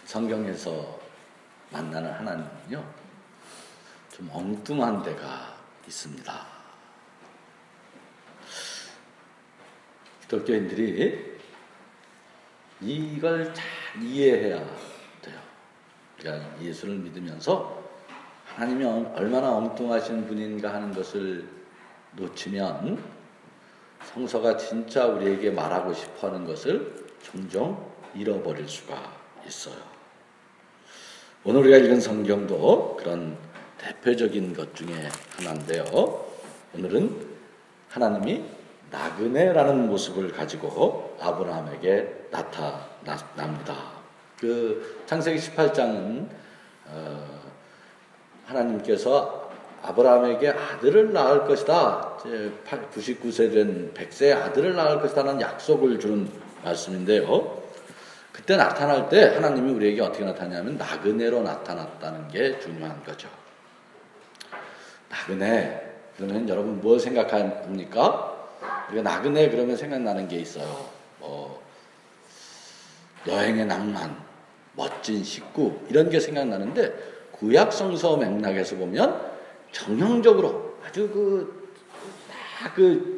성경에서 만나는 하나님은요, 좀 엉뚱한 데가 있습니다. 기독교인들이 이걸 잘 이해해야 돼요. 그러니까 예수를 믿으면서 하나님이 얼마나 엉뚱하신 분인가 하는 것을 놓치면 성서가 진짜 우리에게 말하고 싶어하는 것을 종종 잃어버릴 수가 있어요. 오늘 우리가 읽은 성경도 그런 대표적인 것 중에 하나인데요. 오늘은 하나님이 나그네라는 모습을 가지고 아브라함에게 나타납니다. 그 창세기 18장은 하나님께서 아브라함에게 아들을 낳을 것이다, 99세 된 100세의 아들을 낳을 것이다라는 약속을 주는 말씀인데요. 그때 나타날 때 하나님이 우리에게 어떻게 나타나냐면 나그네로 나타났다는 게 중요한 거죠. 나그네 그러면 여러분 뭘 생각합니까? 우리가 나그네 그러면 생각나는 게 있어요. 여행의 낭만, 멋진 식구 이런 게 생각나는데 구약 성서 맥락에서 보면 정형적으로 아주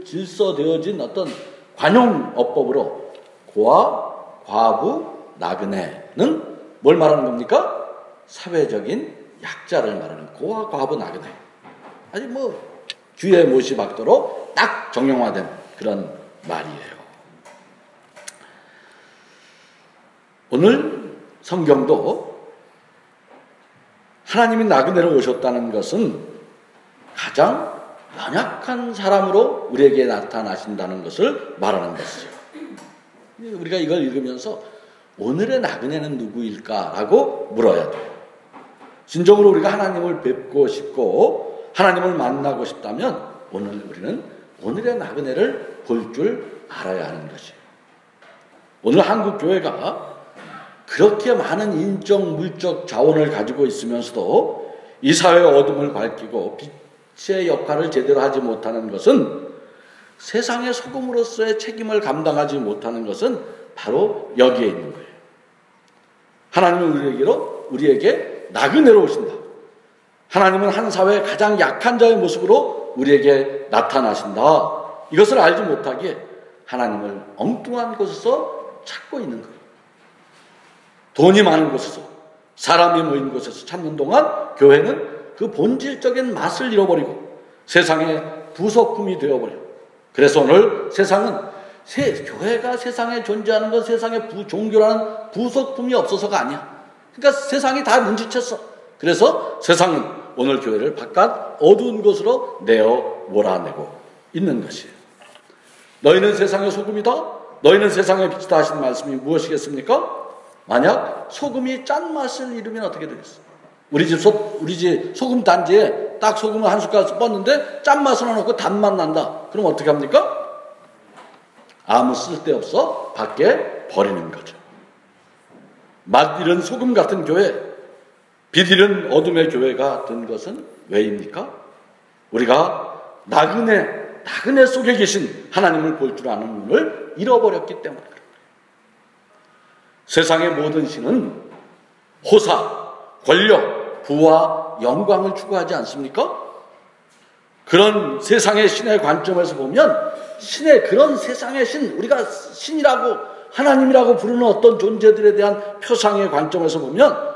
질서되어진 어떤 관용어법으로 고아, 과부, 나그네는 뭘 말하는 겁니까? 사회적인 약자를 말하는 고아, 과부, 나그네. 아주 귀에 못이 박도록 딱 정형화된 그런 말이에요. 오늘 성경도 하나님이 나그네로 오셨다는 것은 가장 연약한 사람으로 우리에게 나타나신다는 것을 말하는 것이죠. 우리가 이걸 읽으면서 오늘의 나그네는 누구일까라고 물어야 돼요. 진정으로 우리가 하나님을 뵙고 싶고 하나님을 만나고 싶다면 우리는 오늘의 나그네를 볼 줄 알아야 하는 것이에요. 오늘 한국 교회가 그렇게 많은 인적, 물적 자원을 가지고 있으면서도 이 사회의 어둠을 밝히고 빛의 역할을 제대로 하지 못하는 것은, 세상의 소금으로서의 책임을 감당하지 못하는 것은 바로 여기에 있는 거예요. 하나님은 우리에게 나그네로 오신다. 하나님은 한 사회의 가장 약한 자의 모습으로 우리에게 나타나신다. 이것을 알지 못하기에 하나님을 엉뚱한 곳에서 찾고 있는 거예요. 돈이 많은 곳에서, 사람이 모인 곳에서 찾는 동안 교회는 그 본질적인 맛을 잃어버리고 세상의 부속품이 되어버려요. 그래서 오늘 세상은 교회가 세상에 존재하는 건 세상의 종교라는 부속품이 없어서가 아니야. 그러니까 세상이 다 눈치챘어. 그래서 세상은 오늘 교회를 바깥 어두운 곳으로 내어 몰아내고 있는 것이에요. 너희는 세상의 소금이다. 너희는 세상의 빛이다 하신 말씀이 무엇이겠습니까? 만약 소금이 짠맛을 잃으면 어떻게 되겠어? 우리 집 소금 단지에 딱 소금을 한 숟갈 뻗는데 짠맛을 안 넣고 단맛 난다. 그럼 어떻게 합니까? 아무 쓸데없어 밖에 버리는 거죠. 맛 잃은 소금 같은 교회, 빛 잃은 어둠의 교회가 된 것은 왜입니까? 우리가 나그네 속에 계신 하나님을 볼 줄 아는 눈을 잃어버렸기 때문에 그래요. 세상의 모든 신은 호사, 권력, 부와 영광을 추구하지 않습니까? 그런 세상의 신의 관점에서 보면 그런 세상의 신, 우리가 신이라고 하나님이라고 부르는 어떤 존재들에 대한 표상의 관점에서 보면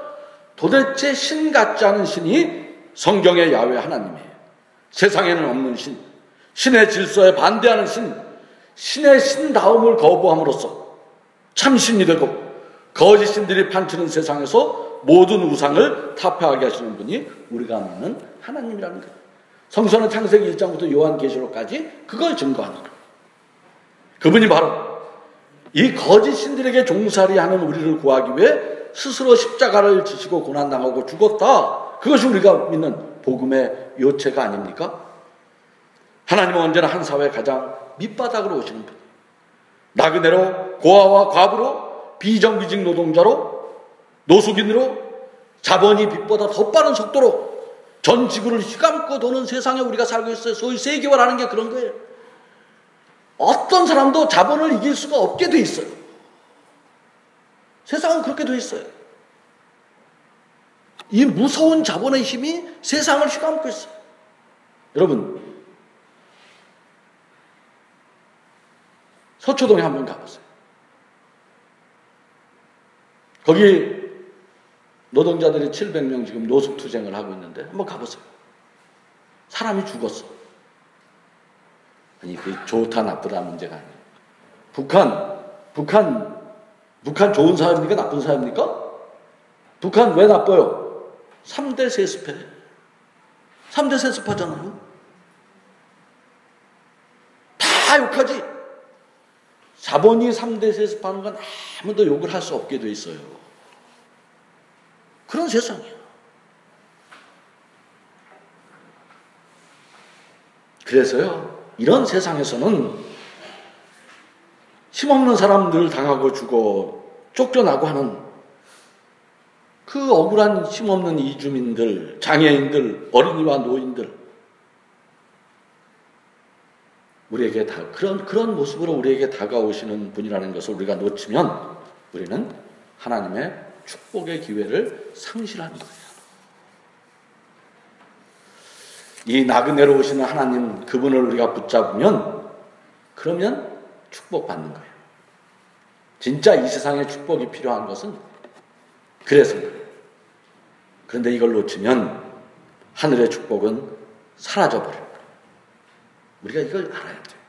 도대체 신 같지 않은 신이 성경의 야훼 하나님이에요. 세상에는 없는 신, 신의 질서에 반대하는 신의 신다움을 거부함으로써 참신이 되고 거짓 신들이 판치는 세상에서 모든 우상을 타파하게 하시는 분이 우리가 믿는 하나님이라는 거예요. 성서는 창세기 1장부터 요한계시록까지 그걸 증거하는 거예요. 그분이 바로 이 거짓 신들에게 종살이하는 우리를 구하기 위해 스스로 십자가를 지시고 고난당하고 죽었다. 그것이 우리가 믿는 복음의 요체가 아닙니까? 하나님은 언제나 한 사회의 가장 밑바닥으로 오시는 분이에요. 나그네로, 고아와 과부로, 비정규직 노동자로, 노숙인으로, 자본이 빛보다 더 빠른 속도로 전 지구를 휘감고 도는 세상에 우리가 살고 있어요. 소위 세계화라는 게 그런 거예요. 어떤 사람도 자본을 이길 수가 없게 돼 있어요. 세상은 그렇게 돼 있어요. 이 무서운 자본의 힘이 세상을 휘감고 있어요. 여러분, 서초동에 한번 가보세요. 거기 노동자들이 700명 지금 노숙투쟁을 하고 있는데 한번 가보세요. 사람이 죽었어. 아니, 그게 좋다 나쁘다 문제가 아니에요. 북한 좋은 사회입니까? 나쁜 사회입니까? 북한 왜 나빠요? 3대 세습해. 3대 세습하잖아요. 다 욕하지. 자본이 3대 세습하는 건 아무도 욕을 할 수 없게 돼 있어요. 그런 세상이야. 그래서요, 이런 세상에서는 힘없는 사람들 당하고 죽어 쫓겨나고 하는 그 억울한 힘없는 이주민들, 장애인들, 어린이와 노인들, 우리에게 그런 모습으로 우리에게 다가오시는 분이라는 것을 우리가 놓치면 우리는 하나님의 축복의 기회를 상실하는 거예요. 이 나그네로 오시는 하나님, 그분을 우리가 붙잡으면 그러면 축복받는 거예요. 진짜 이 세상에 축복이 필요한 것은 그래서 그래요. 그런데 이걸 놓치면 하늘의 축복은 사라져버려요. 우리가 이걸 알아야 돼요.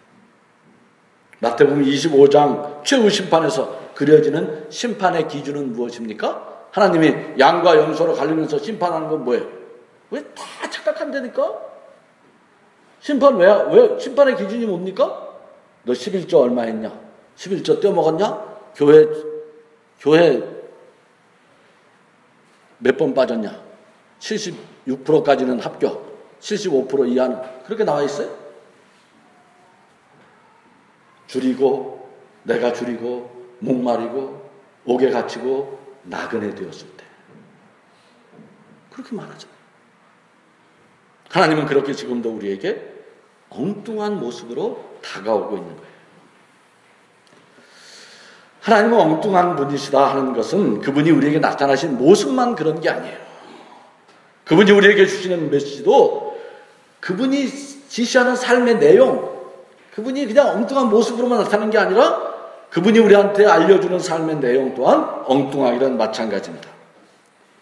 마태복음 25장 최후 심판에서 그려지는 심판의 기준은 무엇입니까? 하나님이 양과 염소로 갈리면서 심판하는 건 뭐예요? 왜 다 착각한다니까? 심판의 기준이 뭡니까? 너 11조 얼마 했냐? 11조 떼어먹었냐? 교회 몇 번 빠졌냐? 76%까지는 합격, 75% 이하는 그렇게 나와 있어요? 내가 줄이고 목마르고 옥에 갇히고 나그네 되었을 때 그렇게 말하잖아요. 하나님은 그렇게 지금도 우리에게 엉뚱한 모습으로 다가오고 있는 거예요. 하나님은 엉뚱한 분이시다 하는 것은 그분이 우리에게 나타나신 모습만 그런 게 아니에요. 그분이 우리에게 주시는 메시지도 그분이 지시하는 삶의 내용, 그분이 그냥 엉뚱한 모습으로만 나타나는 게 아니라 그분이 우리한테 알려주는 삶의 내용 또한 엉뚱하기는 마찬가지입니다.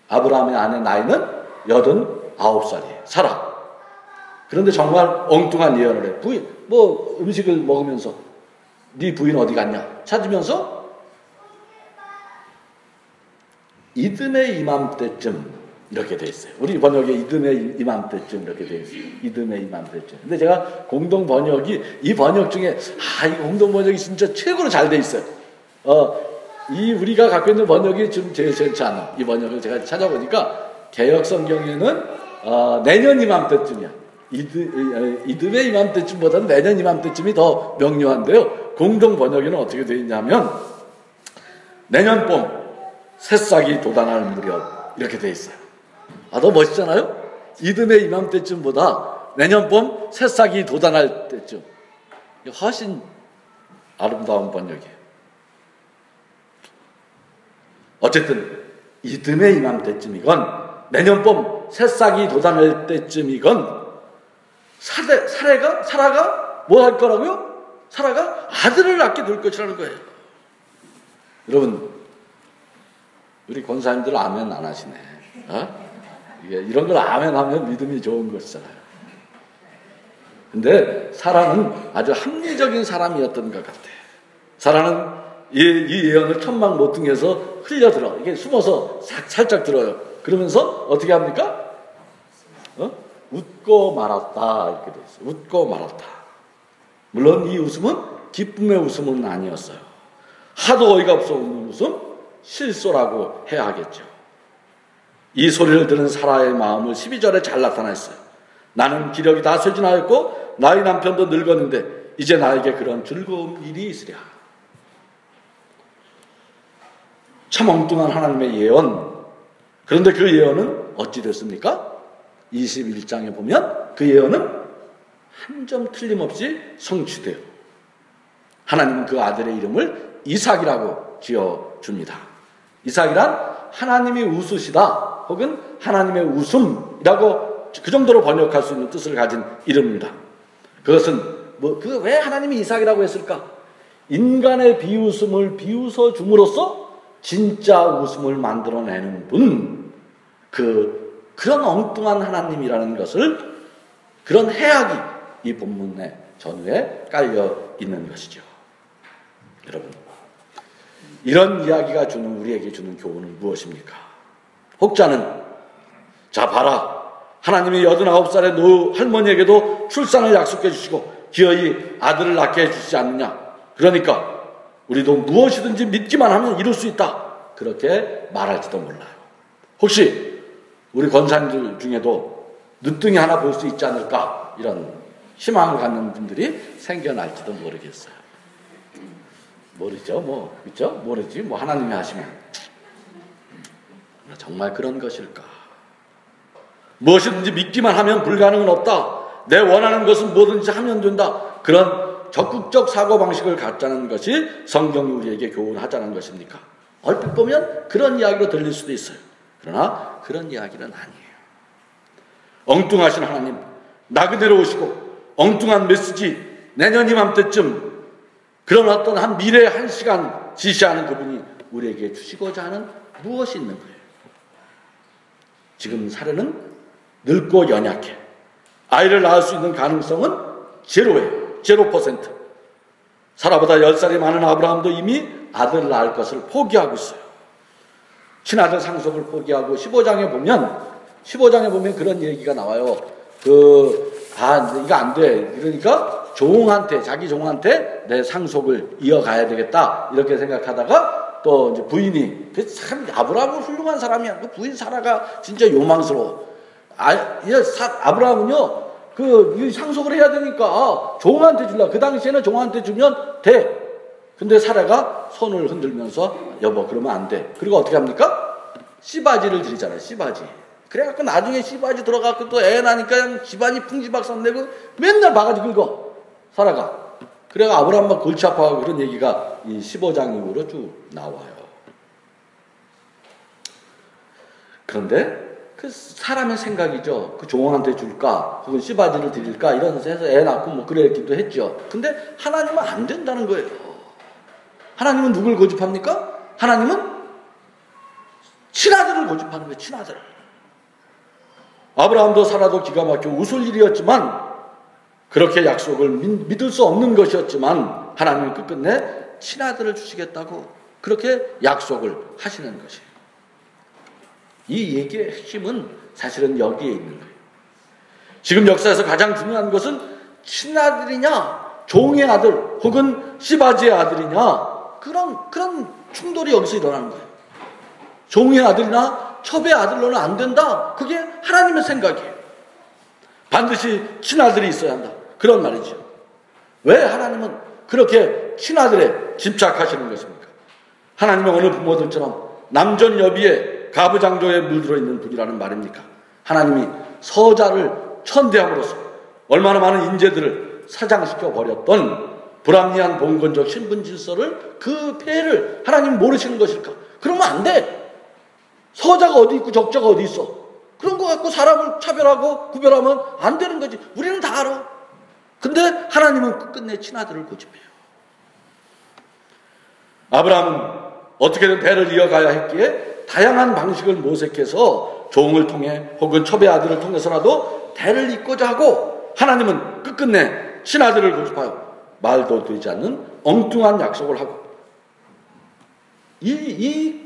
아브라함의 아내 나이는 89살이에요. 사라. 그런데 정말 엉뚱한 예언을 해. 부인, 음식을 먹으면서 네 부인 어디 갔냐? 찾으면서 이듬해 이맘때쯤 이렇게 돼 있어요. 우리 번역에 이듬해 이맘때쯤 이렇게 돼 있어요. 이듬해 이맘때쯤. 근데 제가 공동 번역이 이 번역 중에 이 공동 번역이 진짜 최고로 잘 돼 있어요. 이 우리가 갖고 있는 번역이 좀 제일 좋지 않아. 이 번역을 제가 찾아보니까 개역 성경에는 내년 이맘때쯤이야. 이듬해 이맘때쯤보다는 내년 이맘때쯤이 더 명료한데요. 공동 번역에는 어떻게 되어 있냐면 내년 봄 새싹이 돋아날 무렵 이렇게 되어 있어요. 더 멋있잖아요? 이듬해 이맘때쯤보다 내년 봄 새싹이 돋아날 때쯤. 훨씬 아름다운 번역이에요. 어쨌든 이듬해 이맘때쯤이건 내년 봄 새싹이 돋아날 때쯤이건 사라가 뭐 할 거라고요? 사라가 아들을 낳게 될 것이라는 거예요. 여러분, 우리 권사님들 아멘 안 하시네. 이런 걸 아멘 하면 믿음이 좋은 것이잖아요. 근데 사라는 아주 합리적인 사람이었던 것 같아요. 사라는 이 예언을 천막 모퉁이에서 흘려들어. 이게 숨어서 살짝 들어요. 그러면서 어떻게 합니까? 웃고 말았다. 이렇게 돼 있어요. 웃고 말았다. 물론 이 웃음은 기쁨의 웃음은 아니었어요. 하도 어이가 없어 웃는 웃음, 실소라고 해야 하겠죠. 이 소리를 들은 사라의 마음을 12절에 잘 나타냈어요. 나는 기력이 다 쇠진하였고 나의 남편도 늙었는데 이제 나에게 그런 즐거운 일이 있으랴. 참 엉뚱한 하나님의 예언. 그런데 그 예언은 어찌 됐습니까? 21장에 보면 그 예언은 한 점 틀림없이 성취돼요. 하나님은 그 아들의 이름을 이삭이라고 지어줍니다. 이삭이란 하나님이 웃으시다 혹은 하나님의 웃음이라고 그 정도로 번역할 수 있는 뜻을 가진 이름입니다. 그것은 그거 왜 하나님이 이삭이라고 했을까? 인간의 비웃음을 비웃어 줌으로써 진짜 웃음을 만들어내는 분, 그런 엉뚱한 하나님이라는 것을, 그런 해악이 이 본문의 전후에 깔려 있는 것이죠. 여러분, 이런 이야기가 우리에게 주는 교훈은 무엇입니까? 혹자는, 자 봐라, 하나님이 89살의 노 할머니에게도 출산을 약속해 주시고 기어이 아들을 낳게 해주시지 않느냐, 그러니까 우리도 무엇이든지 믿기만 하면 이룰 수 있다, 그렇게 말할지도 몰라요. 혹시 우리 권사님들 중에도 늦둥이 하나 볼 수 있지 않을까, 이런 희망을 갖는 분들이 생겨날지도 모르겠어요. 모르죠. 그렇죠? 모르지. 하나님이 하시면. 정말 그런 것일까? 무엇이든지 믿기만 하면 불가능은 없다. 내 원하는 것은 뭐든지 하면 된다. 그런 적극적 사고방식을 갖자는 것이 성경이 우리에게 교훈하자는 것입니까? 얼핏 보면 그런 이야기로 들릴 수도 있어요. 그러나 그런 이야기는 아니에요. 엉뚱하신 하나님, 나그네로 오시고 엉뚱한 메시지, 내년 이맘때쯤 그런 어떤 한 미래의 한 시간 지시하는 그분이 우리에게 주시고자 하는 무엇이 있는 거예요? 지금 사례는 늙고 연약해. 아이를 낳을 수 있는 가능성은 제로예요. 0%. 사라보다 10살이 많은 아브라함도 이미 아들 낳을 것을 포기하고 있어요. 친아들 상속을 포기하고 15장에 보면 그런 얘기가 나와요. 이거 안 돼. 그러니까 자기 종한테 내 상속을 이어가야 되겠다, 이렇게 생각하다가 또 이제 부인이, 참 아브라함은 훌륭한 사람이야. 그 부인 사라가 진짜 요망스러워. 아브라함은요, 이 상속을 해야 되니까 종한테 줄라. 그 당시에는 종한테 주면 돼. 근데 사라가 손을 흔들면서, 여보 그러면 안 돼. 그리고 어떻게 합니까? 씨바지를 드리잖아요. 씨바지. 그래갖고 나중에 씨바지 들어가고 또 애 나니까 그냥 집안이 풍지박산 내고 맨날 바가지 긁어, 사라가. 그래가 아브라함 막 골치 아파하고, 그런 얘기가 이 15장 이후로 쭉 나와요. 그런데 그 사람의 생각이죠. 그 종한테 줄까, 혹은 씨바지를 드릴까, 이런 데서 애 낳고 그랬기도 했죠. 근데 하나님은 안 된다는 거예요. 하나님은 누굴 고집합니까? 하나님은 친아들을 고집하는 거예요. 친아들. 아브라함도 사라도 기가 막혀 웃을 일이었지만, 그렇게 약속을 믿을 수 없는 것이었지만, 하나님은 끝끝내 친아들을 주시겠다고 그렇게 약속을 하시는 것이에요. 이 얘기의 핵심은 사실은 여기에 있는 거예요. 지금 역사에서 가장 중요한 것은 친아들이냐, 종의 아들, 혹은 씨바지의 아들이냐, 그런 충돌이 여기서 일어나는 거예요. 종의 아들이나 첩의 아들로는 안 된다. 그게 하나님의 생각이에요. 반드시 친아들이 있어야 한다. 그런 말이죠. 왜 하나님은 그렇게 친아들에 집착하시는 것입니까? 하나님은 어느 부모들처럼 남전여비에 가부장조에 물들어 있는 분이라는 말입니까? 하나님이 서자를 천대함으로써 얼마나 많은 인재들을 사장시켜 버렸던 불합리한 봉건적 신분 질서를, 그 폐해를 하나님 모르시는 것일까? 그러면 안 돼. 서자가 어디 있고 적자가 어디 있어. 그런 거 갖고 사람을 차별하고 구별하면 안 되는 거지. 우리는 다 알아. 근데 하나님은 끝끝내 친아들을 고집해요. 아브라함은 어떻게든 대를 이어가야 했기에 다양한 방식을 모색해서 종을 통해 혹은 첩의 아들을 통해서라도 대를 잇고자 하고, 하나님은 끝끝내 친아들을 고집하여 말도 되지 않는 엉뚱한 약속을 하고, 이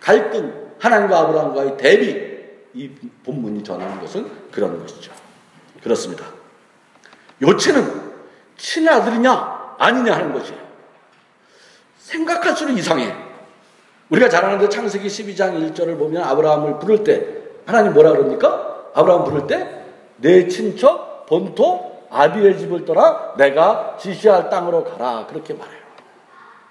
갈등, 하나님과 아브라함과의 대비, 이 본문이 전하는 것은 그런 것이죠. 그렇습니다. 요체는 친아들이냐 아니냐 하는 것이에요. 생각할수록 이상해. 우리가 잘 아는데 창세기 12장 1절을 보면 아브라함을 부를 때 하나님 뭐라 그럽니까? 아브라함 부를 때 내 친척 본토 아비의 집을 떠나 내가 지시할 땅으로 가라, 그렇게 말해요.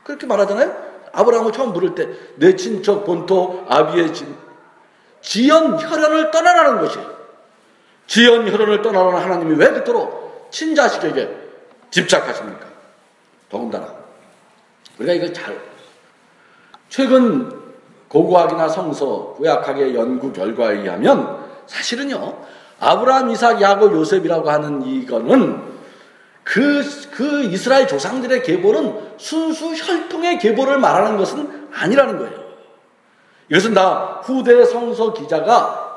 그렇게 말하잖아요. 아브라함을 처음 부를 때 내 친척 본토 아비의 집, 지연 혈연을 떠나라는 것이에요. 지연 혈연을 떠나라는 하나님이 왜 그토록 친자식에게 집착하십니까? 더군다나 우리가 이걸 최근 고고학이나 성서, 구약학의 연구 결과에 의하면 사실은요, 아브라함, 이삭, 야곱, 요셉이라고 하는 이거는 그 이스라엘 조상들의 계보는 순수 혈통의 계보를 말하는 것은 아니라는 거예요. 이것은 다 후대 성서 기자가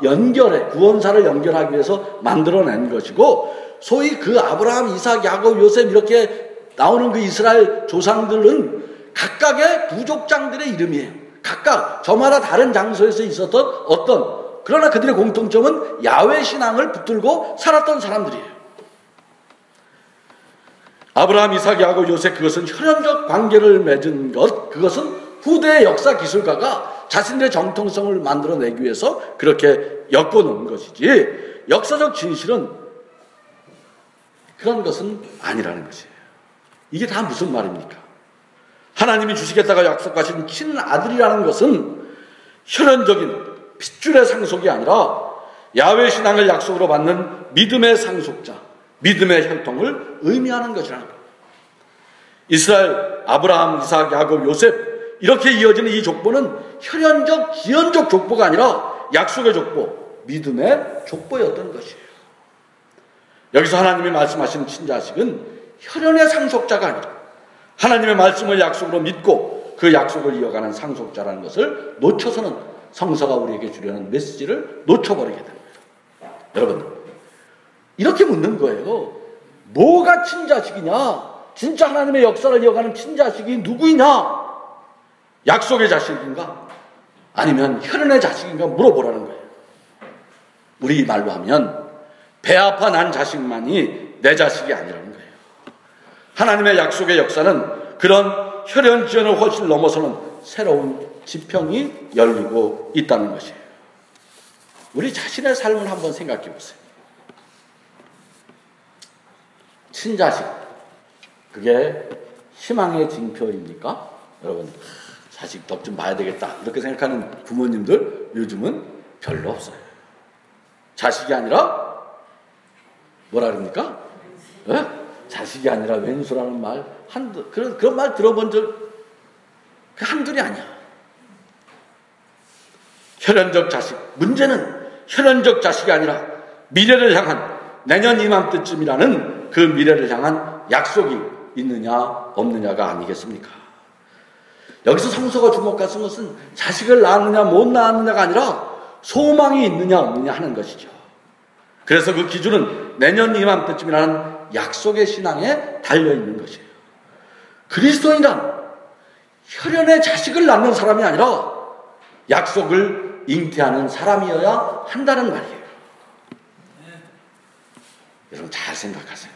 구원사를 연결하기 위해서 만들어낸 것이고, 소위 그 아브라함, 이삭, 야곱, 요셉 이렇게 나오는 그 이스라엘 조상들은 각각의 부족장들의 이름이에요. 각각 저마다 다른 장소에서 있었던 그러나 그들의 공통점은 야훼 신앙을 붙들고 살았던 사람들이에요. 아브라함, 이삭, 야곱, 요셉, 그것은 혈연적 관계를 맺은 것, 그것은 후대의 역사 기술가가 자신들의 정통성을 만들어내기 위해서 그렇게 엮어놓은 것이지, 역사적 진실은 그런 것은 아니라는 것이에요. 이게 다 무슨 말입니까? 하나님이 주시겠다고 약속하신 친아들이라는 것은 혈연적인 핏줄의 상속이 아니라 야훼 신앙을 약속으로 받는 믿음의 상속자, 믿음의 혈통을 의미하는 것이라는 거예요. 이스라엘, 아브라함, 이삭, 야곱, 요셉 이렇게 이어지는 이 족보는 혈연적, 지연적 족보가 아니라 약속의 족보, 믿음의 족보였던 것이에요. 여기서 하나님이 말씀하시는 친자식은 혈연의 상속자가 아니라 하나님의 말씀을 약속으로 믿고 그 약속을 이어가는 상속자라는 것을 놓쳐서는 성서가 우리에게 주려는 메시지를 놓쳐버리게 됩니다. 여러분, 이렇게 묻는 거예요. 뭐가 친자식이냐? 진짜 하나님의 역사를 이어가는 친자식이 누구이냐? 약속의 자식인가? 아니면 혈연의 자식인가? 물어보라는 거예요. 우리 말로 하면 배 아파 난 자식만이 내 자식이 아니라는 거예요. 하나님의 약속의 역사는 그런 혈연 지연을 훨씬 넘어서는 새로운 지평이 열리고 있다는 것이에요. 우리 자신의 삶을 한번 생각해 보세요. 친자식, 그게 희망의 징표입니까? 여러분, 자식 덕 좀 봐야 되겠다 이렇게 생각하는 부모님들 요즘은 별로 없어요. 자식이 아니라 뭐라 그럽니까? 네? 자식이 아니라 왼수라는 말, 그런 말 들어본 적 한둘이 아니야. 혈연적 자식, 문제는 혈연적 자식이 아니라 미래를 향한, 내년 이맘때쯤이라는 그 미래를 향한 약속이 있느냐 없느냐가 아니겠습니까? 여기서 성서가 주목하신 것은 자식을 낳았느냐 못 낳았느냐가 아니라 소망이 있느냐 없느냐 하는 것이죠. 그래서 그 기준은 내년 이맘때쯤이라는 약속의 신앙에 달려있는 것이에요. 그리스도인이란 혈연의 자식을 낳는 사람이 아니라 약속을 잉태하는 사람이어야 한다는 말이에요. 여러분 잘 생각하세요.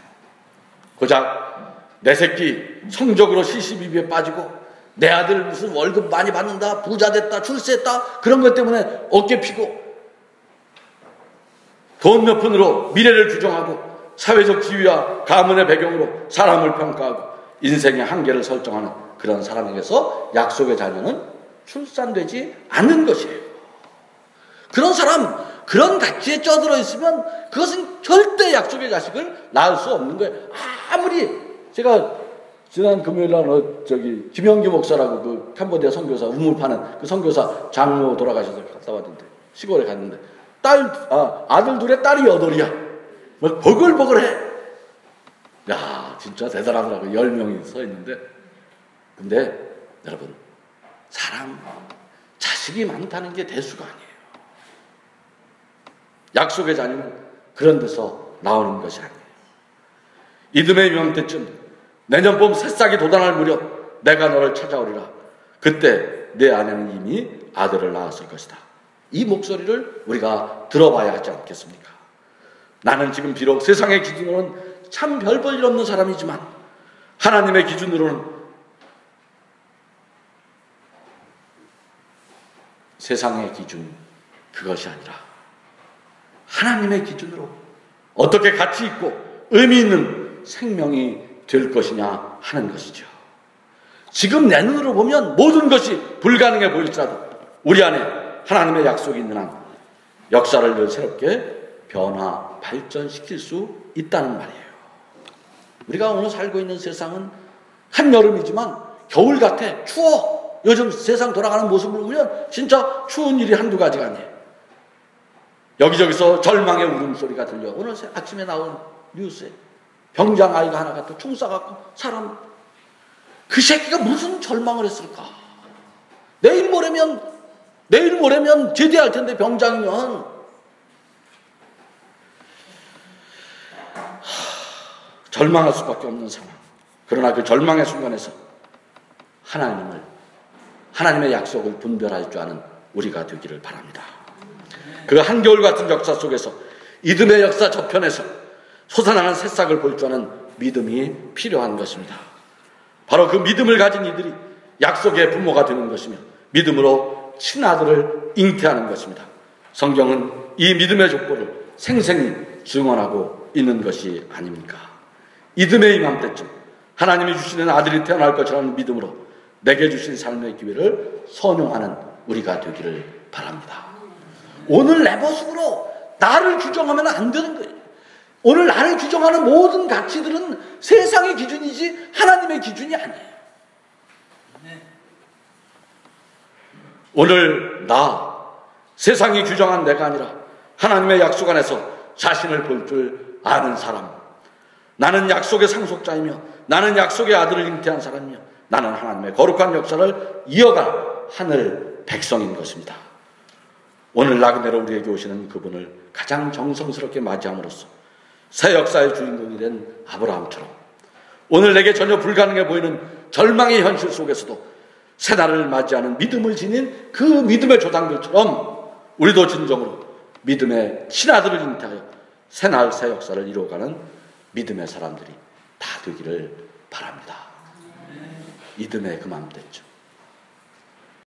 고작 내 새끼 성적으로 시시비비에 빠지고 내 아들 무슨 월급 많이 받는다, 부자 됐다, 출세했다, 그런 것 때문에 어깨 피고 돈 몇 푼으로 미래를 규정하고 사회적 지위와 가문의 배경으로 사람을 평가하고 인생의 한계를 설정하는 그런 사람에게서 약속의 자녀는 출산되지 않는 것이에요. 그런 사람, 그런 가치에 쪄들어 있으면 그것은 절대 약속의 자식을 낳을 수 없는 거예요. 아무리 제가 지난 금요일날 김영기 목사라고 그 캄보디아 선교사 우물 파는 그 선교사 장모 돌아가셔서 갔다 왔는데, 시골에 갔는데 아들 둘에 딸이 8이야. 막 버글버글해. 야, 진짜 대단하더라고. 10명이 서 있는데. 근데 여러분, 자식이 많다는 게 대수가 아니에요. 약속의 자녀는 그런 데서 나오는 것이 아니에요. 이듬해 이맘때쯤 내년 봄 새싹이 돋아날 무렵 내가 너를 찾아오리라. 그때 내 아내는 이미 아들을 낳았을 것이다. 이 목소리를 우리가 들어봐야 하지 않겠습니까? 나는 지금 비록 세상의 기준으로는 참 별 볼 일 없는 사람이지만 하나님의 기준으로는 세상의 기준 그것이 아니라 하나님의 기준으로 어떻게 가치 있고 의미 있는 생명이 될 것이냐 하는 것이죠. 지금 내 눈으로 보면 모든 것이 불가능해 보일지라도 우리 안에 하나님의 약속이 있는 한 역사를 늘 새롭게 변화, 발전시킬 수 있다는 말이에요. 우리가 오늘 살고 있는 세상은 한여름이지만 겨울 같아. 추워. 요즘 세상 돌아가는 모습을 보면 진짜 추운 일이 한두 가지가 아니에요. 여기저기서 절망의 울음소리가 들려. 오늘 아침에 나온 뉴스에 병장 아이가 하나가 또 총 쏴갖고 사람, 그 새끼가 무슨 절망을 했을까? 내일 모레면 제대할 텐데 병장이면. 절망할 수밖에 없는 상황. 그러나 그 절망의 순간에서 하나님의 약속을 분별할 줄 아는 우리가 되기를 바랍니다. 그 한겨울 같은 역사 속에서, 이듬의 역사 저편에서 솟아나는 새싹을 볼 줄 아는 믿음이 필요한 것입니다. 바로 그 믿음을 가진 이들이 약속의 부모가 되는 것이며 믿음으로 친아들을 잉태하는 것입니다. 성경은 이 믿음의 족보를 생생히 증언하고 있는 것이 아닙니까? 이듬의 이맘때쯤 하나님이 주시는 아들이 태어날 것이라는 믿음으로 내게 주신 삶의 기회를 선용하는 우리가 되기를 바랍니다. 오늘 내 모습으로 나를 규정하면 안 되는 거예요. 오늘 나를 규정하는 모든 가치들은 세상의 기준이지 하나님의 기준이 아니에요. 오늘 세상이 규정한 내가 아니라 하나님의 약속 안에서 자신을 볼 줄 아는 사람, 나는 약속의 상속자이며 나는 약속의 아들을 잉태한 사람이며 나는 하나님의 거룩한 역사를 이어갈 하늘 백성인 것입니다. 오늘 나그네로 우리에게 오시는 그분을 가장 정성스럽게 맞이함으로써 새 역사의 주인공이 된 아브라함처럼 오늘 내게 전혀 불가능해 보이는 절망의 현실 속에서도 새날을 맞이하는 믿음을 지닌 그 믿음의 조상들처럼 우리도 진정으로 믿음의 신아들을 잉태하여 새날 새 역사를 이루어가는 믿음의 사람들이 다 되기를 바랍니다. 이듬해 그맘때쯤